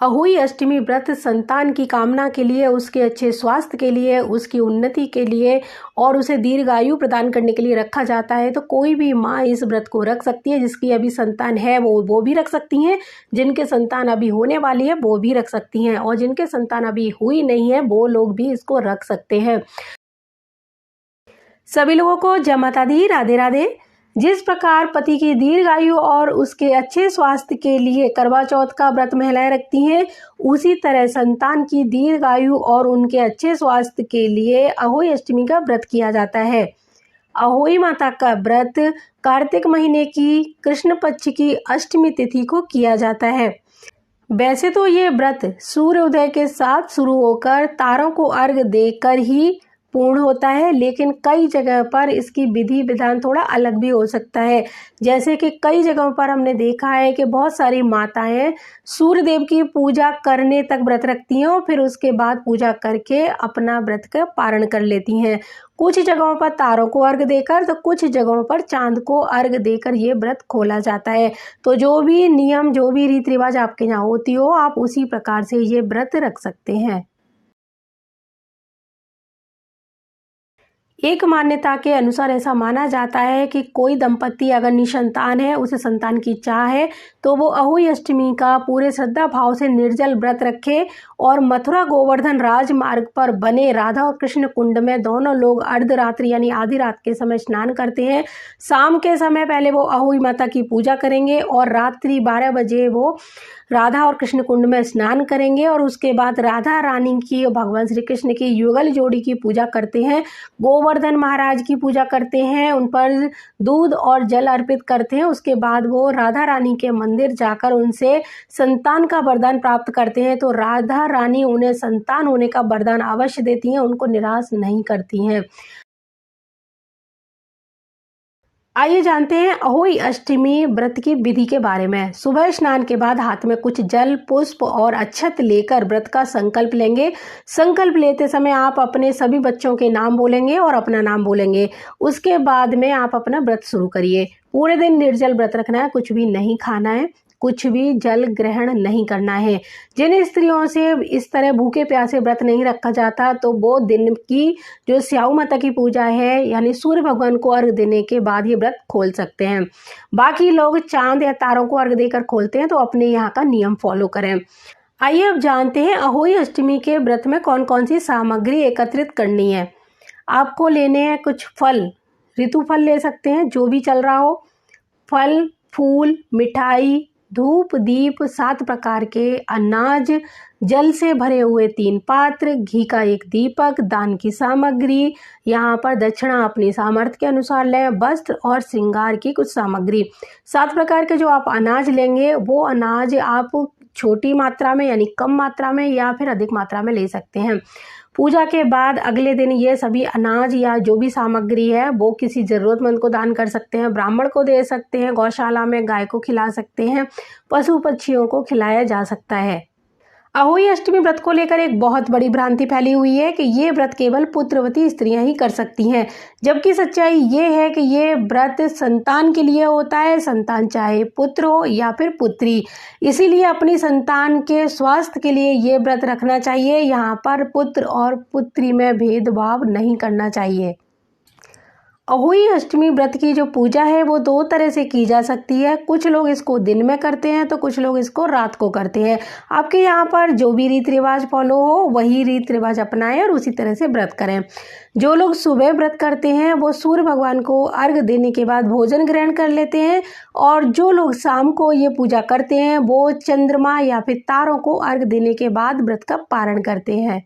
अहोई अष्टमी व्रत संतान की कामना के लिए, उसके अच्छे स्वास्थ्य के लिए, उसकी उन्नति के लिए और उसे दीर्घायु प्रदान करने के लिए रखा जाता है। तो कोई भी माँ इस व्रत को रख सकती है। जिसकी अभी संतान है वो भी रख सकती हैं, जिनके संतान अभी होने वाली है वो भी रख सकती हैं, और जिनके संतान अभी हुई नहीं है वो लोग भी इसको रख सकते हैं। सभी लोगों को जय माता दी, राधे राधे। जिस प्रकार पति की दीर्घायु और उसके अच्छे स्वास्थ्य के लिए करवा चौथ का व्रत महिलाएं रखती हैं, उसी तरह संतान की दीर्घायु और उनके अच्छे स्वास्थ्य के लिए अहोई अष्टमी का व्रत किया जाता है। अहोई माता का व्रत कार्तिक महीने की कृष्ण पक्ष की अष्टमी तिथि को किया जाता है। वैसे तो ये व्रत सूर्योदय के साथ शुरू होकर तारों को अर्घ्य देकर ही पूर्ण होता है, लेकिन कई जगह पर इसकी विधि विधान थोड़ा अलग भी हो सकता है। जैसे कि कई जगहों पर हमने देखा है कि बहुत सारी माताएं सूर्य देव की पूजा करने तक व्रत रखती हैं और फिर उसके बाद पूजा करके अपना व्रत का पारण कर लेती हैं। कुछ जगहों पर तारों को अर्घ्य देकर, तो कुछ जगहों पर चांद को अर्घ्य देकर ये व्रत खोला जाता है। तो जो भी नियम, जो भी रीति रिवाज आपके यहाँ होती हो, आप उसी प्रकार से ये व्रत रख सकते हैं। एक मान्यता के अनुसार ऐसा माना जाता है कि कोई दंपति अगर निसंतान है, उसे संतान की चाह है, तो वो अहोई अष्टमी का पूरे श्रद्धा भाव से निर्जल व्रत रखे और मथुरा गोवर्धन राजमार्ग पर बने राधा और कृष्ण कुंड में दोनों लोग अर्धरात्रि यानी आधी रात के समय स्नान करते हैं। शाम के समय पहले वो अहोई माता की पूजा करेंगे और रात्रि 12 बजे वो राधा और कृष्ण कुंड में स्नान करेंगे और उसके बाद राधा रानी की और भगवान श्री कृष्ण की युगल जोड़ी की पूजा करते हैं। गोवर्धन महाराज की पूजा करते हैं, उन पर दूध और जल अर्पित करते हैं। उसके बाद वो राधा रानी के मंदिर जाकर उनसे संतान का वरदान प्राप्त करते हैं। तो राधा रानी उन्हें संतान होने का वरदान अवश्य देती हैं, उनको निराश नहीं करती हैं। आइए जानते हैं अहोई अष्टमी व्रत की विधि के बारे में। सुबह स्नान के बाद हाथ में कुछ जल, पुष्प और अक्षत लेकर व्रत का संकल्प लेंगे। संकल्प लेते समय आप अपने सभी बच्चों के नाम बोलेंगे और अपना नाम बोलेंगे। उसके बाद में आप अपना व्रत शुरू करिए। पूरे दिन निर्जल व्रत रखना है, कुछ भी नहीं खाना है, कुछ भी जल ग्रहण नहीं करना है। जिन स्त्रियों से इस तरह भूखे प्यासे व्रत नहीं रखा जाता, तो वो दिन की जो स्याऊ माता की पूजा है यानी सूर्य भगवान को अर्घ देने के बाद ये व्रत खोल सकते हैं। बाकी लोग चांद या तारों को अर्घ देकर खोलते हैं, तो अपने यहाँ का नियम फॉलो करें। आइए अब जानते हैं अहोई अष्टमी के व्रत में कौन कौन सी सामग्री एकत्रित करनी है। आपको लेने हैं कुछ फल, ऋतु फल ले सकते हैं, जो भी चल रहा हो। फल, फूल, मिठाई, धूप, दीप, 7 प्रकार के अनाज, जल से भरे हुए 3 पात्र, घी का 1 दीपक, दान की सामग्री, यहाँ पर दक्षिणा अपनी सामर्थ्य के अनुसार लें, वस्त्र और श्रृंगार की कुछ सामग्री। 7 प्रकार के जो आप अनाज लेंगे, वो अनाज आप छोटी मात्रा में यानी कम मात्रा में या फिर अधिक मात्रा में ले सकते हैं। पूजा के बाद अगले दिन ये सभी अनाज या जो भी सामग्री है वो किसी ज़रूरतमंद को दान कर सकते हैं, ब्राह्मण को दे सकते हैं, गौशाला में गाय को खिला सकते हैं, पशु पक्षियों को खिलाया जा सकता है। अहोई अष्टमी व्रत को लेकर एक बहुत बड़ी भ्रांति फैली हुई है कि ये व्रत केवल पुत्रवती स्त्रियां ही कर सकती हैं, जबकि सच्चाई ये है कि ये व्रत संतान के लिए होता है, संतान चाहे पुत्र हो या फिर पुत्री। इसीलिए अपनी संतान के स्वास्थ्य के लिए ये व्रत रखना चाहिए। यहाँ पर पुत्र और पुत्री में भेदभाव नहीं करना चाहिए। अहोई अष्टमी व्रत की जो पूजा है वो 2 तरह से की जा सकती है। कुछ लोग इसको दिन में करते हैं, तो कुछ लोग इसको रात को करते हैं। आपके यहाँ पर जो भी रीति रिवाज फॉलो हो वही रीति रिवाज अपनाएं और उसी तरह से व्रत करें। जो लोग सुबह व्रत करते हैं वो सूर्य भगवान को अर्घ देने के बाद भोजन ग्रहण कर लेते हैं, और जो लोग शाम को ये पूजा करते हैं वो चंद्रमा या फिर तारों को अर्घ देने के बाद व्रत का पारण करते हैं।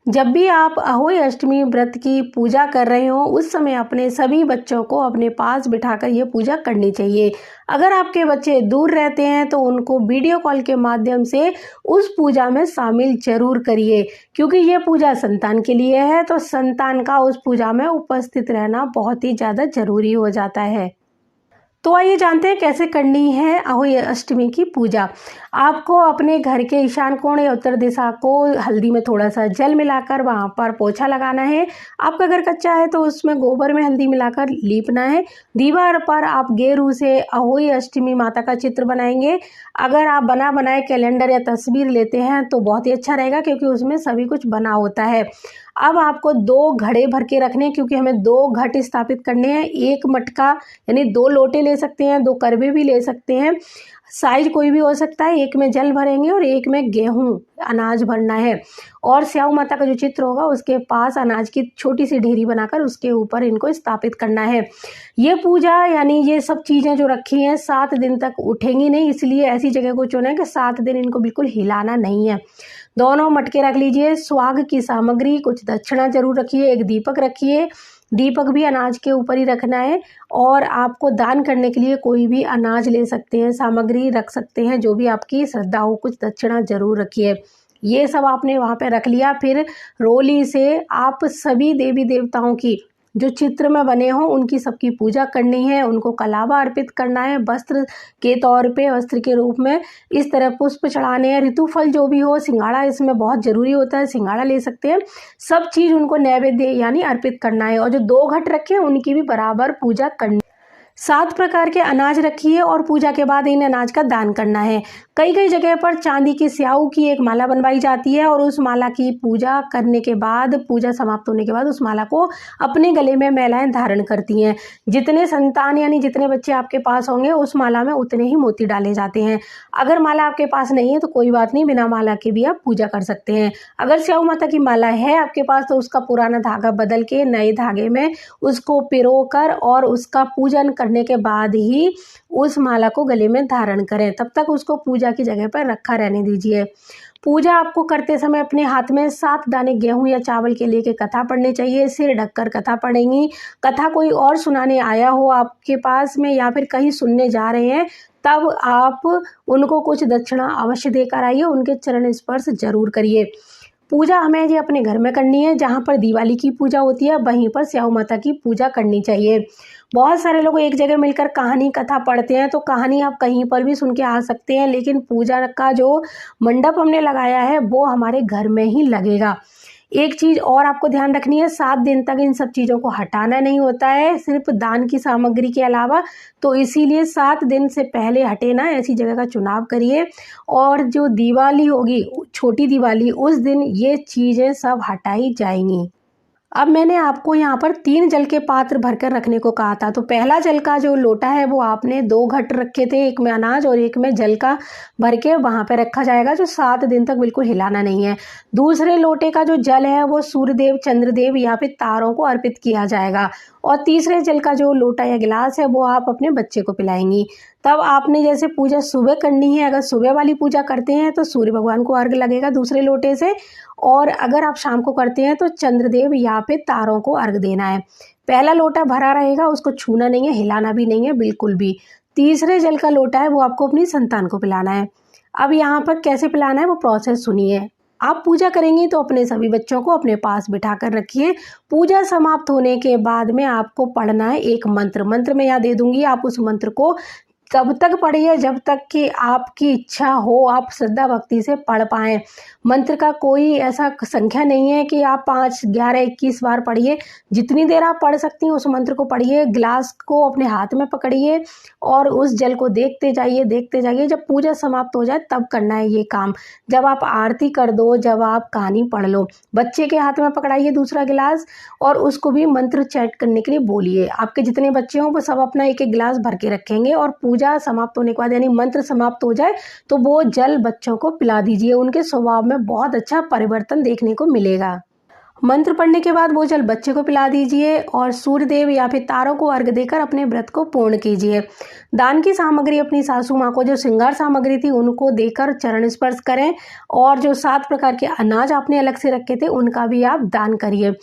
जब भी आप अहोई अष्टमी व्रत की पूजा कर रहे हो, उस समय अपने सभी बच्चों को अपने पास बिठाकर ये पूजा करनी चाहिए। अगर आपके बच्चे दूर रहते हैं तो उनको वीडियो कॉल के माध्यम से उस पूजा में शामिल जरूर करिए, क्योंकि ये पूजा संतान के लिए है, तो संतान का उस पूजा में उपस्थित रहना बहुत ही ज़्यादा जरूरी हो जाता है। तो आइए जानते हैं कैसे करनी है अहोई अष्टमी की पूजा। आपको अपने घर के ईशान कोण या उत्तर दिशा को हल्दी में थोड़ा सा जल मिलाकर वहाँ पर पोछा लगाना है। आपका घर कच्चा है तो उसमें गोबर में हल्दी मिलाकर लीपना है। दीवार पर आप गेरू से अहोई अष्टमी माता का चित्र बनाएंगे। अगर आप बना बनाए कैलेंडर या तस्वीर लेते हैं तो बहुत ही अच्छा रहेगा, क्योंकि उसमें सभी कुछ बना होता है। अब आपको 2 घड़े भर के रखने हैं, क्योंकि हमें 2 घट स्थापित करने हैं। 1 मटका यानी 2 लोटे ले सकते हैं, 2 करवे भी ले सकते हैं, साइज कोई भी हो सकता है। 1 में जल भरेंगे और 1 में गेहूं अनाज भरना है। और स्याऊ माता का जो चित्र होगा उसके पास अनाज की छोटी सी ढेरी बनाकर उसके ऊपर इनको स्थापित करना है। ये पूजा यानी ये सब चीज़ें जो रखी हैं 7 दिन तक उठेंगी नहीं, इसलिए ऐसी जगह को चुनें कि 7 दिन इनको बिल्कुल हिलाना नहीं है। दोनों मटके रख लीजिए। स्वाग की सामग्री, कुछ दक्षिणा जरूर रखिए। 1 दीपक रखिए। दीपक भी अनाज के ऊपर ही रखना है। और आपको दान करने के लिए कोई भी अनाज ले सकते हैं, सामग्री रख सकते हैं, जो भी आपकी श्रद्धा हो। कुछ दक्षिणा जरूर रखिए। ये सब आपने वहाँ पे रख लिया। फिर रोली से आप सभी देवी देवताओं की जो चित्र में बने हों उनकी सबकी पूजा करनी है। उनको कलावा अर्पित करना है वस्त्र के तौर पे, वस्त्र के रूप में। इस तरह पुष्प चढ़ाने हैं। ऋतुफल जो भी हो, सिंगाड़ा इसमें बहुत ज़रूरी होता है, सिंगाड़ा ले सकते हैं। सब चीज़ उनको नैवेद्य यानी अर्पित करना है। और जो 2 घट रखे हैं उनकी भी बराबर पूजा करनी। 7 प्रकार के अनाज रखिए और पूजा के बाद इन अनाज का दान करना है। कई कई जगह पर चांदी की स्याऊ की एक माला बनवाई जाती है और उस माला की पूजा करने के बाद, पूजा समाप्त होने के बाद उस माला को अपने गले में महिलाएं धारण करती हैं। जितने संतान यानी जितने बच्चे आपके पास होंगे उस माला में उतने ही मोती डाले जाते हैं। अगर माला आपके पास नहीं है तो कोई बात नहीं, बिना माला के भी आप पूजा कर सकते हैं। अगर स्याऊ माता की माला है आपके पास तो उसका पुराना धागा बदल के नए धागे में उसको पिरोकर और उसका पूजन करने के बाद ही उस माला को गले में धारण करें। तब तक उसको पूजा की जगह पर रखा रहने दीजिए। पूजा आपको करते समय अपने हाथ में 7 दाने गेहूं या चावल के लेके कथा पढ़नी चाहिए। सिर ढककर कथा पढ़ेंगी। कथा कोई और सुनाने आया हो आपके पास में या फिर कहीं सुनने जा रहे हैं, तब आप उनको कुछ दक्षिणा अवश्य देकर आइए। उनके चरण स्पर्श जरूर करिए। पूजा हमें ये अपने घर में करनी है। जहाँ पर दिवाली की पूजा होती है वहीं पर स्याऊ माता की पूजा करनी चाहिए। बहुत सारे लोग एक जगह मिलकर कहानी कथा पढ़ते हैं, तो कहानी आप कहीं पर भी सुन के आ सकते हैं, लेकिन पूजा का जो मंडप हमने लगाया है वो हमारे घर में ही लगेगा। एक चीज़ और आपको ध्यान रखनी है, 7 दिन तक इन सब चीज़ों को हटाना नहीं होता है, सिर्फ दान की सामग्री के अलावा। तो इसीलिए 7 दिन से पहले हटे ना, ऐसी जगह का चुनाव करिए। और जो दिवाली होगी, छोटी दिवाली, उस दिन ये चीज़ें सब हटाई जाएंगी। अब मैंने आपको यहाँ पर 3 जल के पात्र भरकर रखने को कहा था। तो पहला जल का जो लोटा है वो आपने 2 घट रखे थे, 1 में अनाज और 1 में जल का भर के वहाँ पे रखा जाएगा, जो 7 दिन तक बिल्कुल हिलाना नहीं है। दूसरे लोटे का जो जल है वो सूर्यदेव, चंद्रदेव या फिर तारों को अर्पित किया जाएगा। और तीसरे जल का जो लोटा या गिलास है वो आप अपने बच्चे को पिलाएंगी। तब आपने जैसे पूजा सुबह करनी है, अगर सुबह वाली पूजा करते हैं तो सूर्य भगवान को अर्घ लगेगा दूसरे लोटे से। और अगर आप शाम को करते हैं तो चंद्रदेव या फिर तारों को अर्घ देना है। पहला लोटा भरा रहेगा, उसको छूना नहीं है, हिलाना भी नहीं है बिल्कुल भी। तीसरे जल का लोटा है वो आपको अपनी संतान को पिलाना है। अब यहाँ पर कैसे पिलाना है वो प्रोसेस सुनिए। आप पूजा करेंगी तो अपने सभी बच्चों को अपने पास बिठा कर रखिए। पूजा समाप्त होने के बाद में आपको पढ़ना है एक मंत्र। मंत्र मैं यहाँ दे दूंगी, आप उस मंत्र को तब तक पढ़िए जब तक कि आपकी इच्छा हो, आप श्रद्धा भक्ति से पढ़ पाएँ। मंत्र का कोई ऐसा संख्या नहीं है कि आप 5, 11, 21 बार पढ़िए। जितनी देर आप पढ़ सकती हैं उस मंत्र को पढ़िए। गिलास को अपने हाथ में पकड़िए और उस जल को देखते जाइए, देखते जाइए। जब पूजा समाप्त हो जाए तब करना है ये काम। जब आप आरती कर दो, जब आप कहानी पढ़ लो, बच्चे के हाथ में पकड़ाइए दूसरा गिलास और उसको भी मंत्र चैट करने के लिए बोलिए। आपके जितने बच्चे हों वो सब अपना 1-1 गिलास भर के रखेंगे और पूजा समाप्त होने के बाद यानी मंत्र समाप्त हो जाए तो वो जल बच्चों को पिला दीजिए। उनके स्वभाव में बहुत अच्छा परिवर्तन देखने को मिलेगा। मंत्र पढ़ने के बाद वो जल बच्चे को पिला दीजिए और सूर्यदेव या फिर तारों को अर्घ देकर अपने व्रत को पूर्ण कीजिए। दान की सामग्री अपनी सासू माँ को जो श्रृंगार सामग्री थी उनको देकर चरण स्पर्श करें और जो 7 प्रकार के अनाज आपने अलग से रखे थे उनका भी आप दान करिए।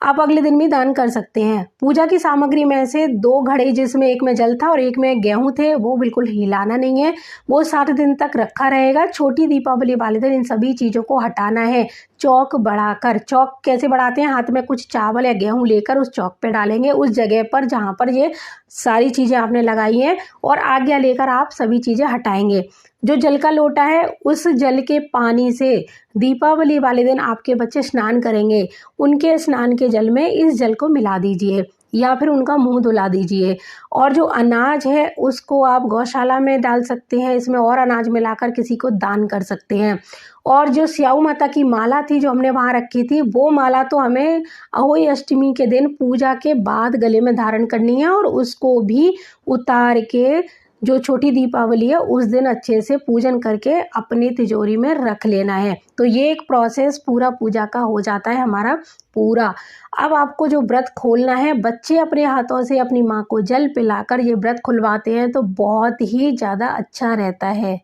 आप अगले दिन भी दान कर सकते हैं। पूजा की सामग्री में से 2 घड़े जिसमें 1 में जल था और 1 में गेहूं थे वो बिल्कुल हिलाना नहीं है, वो 7 दिन तक रखा रहेगा। छोटी दीपावली वाले दिन इन सभी चीज़ों को हटाना है। चौक बढ़ाकर, चौक कैसे बढ़ाते हैं, हाथ में कुछ चावल या गेहूं लेकर उस चौक पे डालेंगे, उस जगह पर जहाँ पर ये सारी चीज़ें आपने लगाई हैं, और आज्ञा लेकर आप सभी चीज़ें हटाएंगे। जो जल का लोटा है, उस जल के पानी से दीपावली वाले दिन आपके बच्चे स्नान करेंगे, उनके स्नान के जल में इस जल को मिला दीजिए या फिर उनका मुंह धुला दीजिए। और जो अनाज है उसको आप गौशाला में डाल सकते हैं, इसमें और अनाज मिलाकर किसी को दान कर सकते हैं। और जो स्याऊ माता की माला थी जो हमने वहाँ रखी थी, वो माला तो हमें अहोई अष्टमी के दिन पूजा के बाद गले में धारण करनी है, और उसको भी उतार के जो छोटी दीपावली है उस दिन अच्छे से पूजन करके अपनी तिजोरी में रख लेना है। तो ये एक प्रोसेस पूरा पूजा का हो जाता है हमारा पूरा। अब आपको जो व्रत खोलना है, बच्चे अपने हाथों से अपनी माँ को जल पिलाकर ये व्रत खुलवाते हैं तो बहुत ही ज़्यादा अच्छा रहता है।